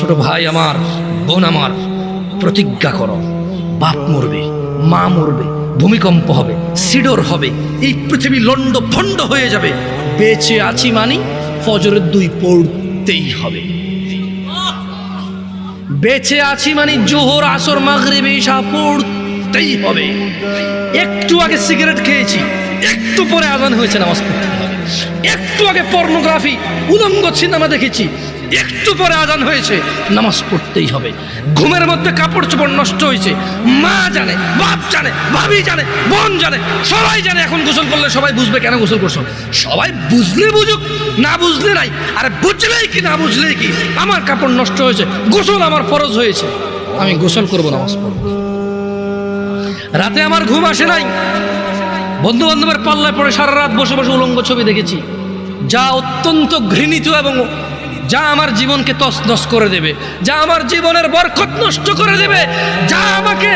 ছোট ভাই আমার, বোন আমার, প্রতিজ্ঞা করো, বাপ মরবে, মা মরবে, ভূমিকম্প হবে, সিডর হবে, এই পৃথিবী লন্ড ভন্ড হয়ে যাবে, বেঁচে আছি মানি ফজরের 2 পড়তেই হবে। বেঁচে আছি মানে জোহর, আসর, মাগরিব, ইশা পড়তেই হবে। একটু আগে সিগারেট খেয়েছি, একটু পরে আজান হয়েছে, নামাজ পড়তে হবে। একটু আগে পর্নোগ্রাফি, উলঙ্গ সিনেমা দেখেছি, একটু পরে আজান হয়েছে, নামাজ পড়তেই হবে। ঘুমের মধ্যে কাপড় চোপড় নষ্ট হয়েছে, মা জানে, বাপ জানে, ভাবি জানে, বোন জানে, সবাই জানে। এখন গোসল করলে সবাই বুঝবে কেন গোসল করছো। সবাই বুঝলে বুঝুক, না বুঝলে নাই। আরে বুঝলেই কি না বুঝলেই কি, আমার কাপড় নষ্ট হয়েছে, গোসল আমার ফরজ হয়েছে, আমি গোসল করবো, নামাজ পড়বো। রাতে আমার ঘুম আসে নাই, বন্ধু বান্ধবের পাল্লায় পড়ে সারা রাত বসে বসে উলঙ্গ ছবি দেখেছি, যা অত্যন্ত ঘৃণিত এবং যা আমার জীবনকে তছনছ করে দেবে, যা আমার জীবনের বরকত নষ্ট করে দেবে, যা আমাকে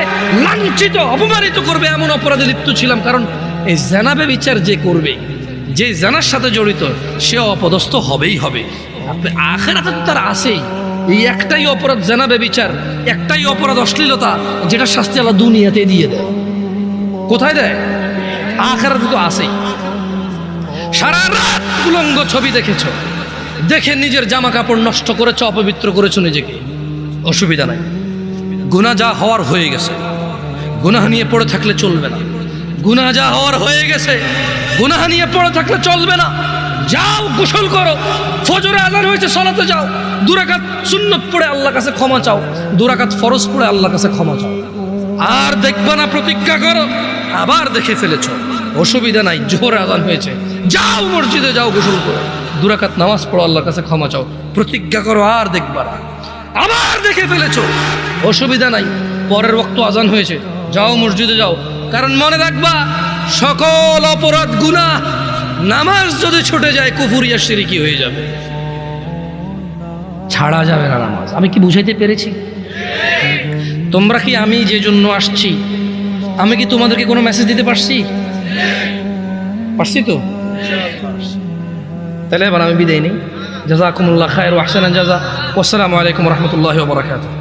লাঞ্ছিত অপমানিত করবে, এমন অপরাধে লিপ্ত ছিলাম। কারণ এই জানাবে বিচার যে করবে, যে জানার সাথে জড়িত, সে অপদস্থ হবেই হবে। আখিরাতে তো তার আছেই। এই একটাই অপরাধ জানাবে বিচার, একটাই অপরাধ অশ্লীলতা, যেটা শাস্তি আল্লাহ দুনিয়াতে দিয়ে দেয়। কোথায় দেয়? আখিরাতে তো আছেই। সারা রাত উলঙ্গ ছবি দেখেছো, দেখে নিজের জামা কাপড় নষ্ট করেছো, অপবিত্র করেছো নিজেকে, অসুবিধা নাই। গুনাহ যা হওয়ার হয়ে গেছে, গুনাহ নিয়ে পড়ে থাকলে চলবে না। গুনাহ যা হওয়ার হয়ে গেছে, গুনাহ নিয়ে পড়ে থাকলে চলবে না। যাও গোসল করো, ফজরে আযান হয়েছে, সালাতে যাও, 2 রাকাত সুন্নত পড়ে আল্লাহর কাছে ক্ষমা চাও, 2 রাকাত ফরজ পড়ে আল্লাহর কাছে ক্ষমা চাও। আর দেখবা না, প্রতিজ্ঞা করো, আবার দেখে ফেলেছো, অসুবিধা নাই। জোহরে আযান হয়েছে, যাও মসজিদে যাও, গোসল করো, 2 রাকাত নামাজ পড়ো, আল্লাহর কাছে ক্ষমা চাও, প্রতিজ্ঞা করো, আর দেখবা না। আবার দেখে ফেলেছো, অসুবিধা নাই। পরের ওয়াক্ত আযান হয়েছে, যাও মসজিদে যাও। কারণ মনে রাখবা, সকল অপরাধ গুনাহ, নামাজ যদি ছুটে যায় কুফরিয়া শিরকি হয়ে যাবে, ছাড়া যাবে না নামাজ। আমি কি বুঝাইতে পেরেছি? তোমরা কি, আমি যে জন্য আসছি, আমি কি তোমাদেরকে কোনো মেসেজ দিতে পারছি? পারছি তো? তাহলে এবার আমি বিদায় নেই। জাযাকুমুল্লাহ খায়র ওয়া আহসানাল জাযা। ওয়াসসালামু আলাইকুম ওয়া রাহমাতুল্লাহি ওয়া বারাকাতুহু।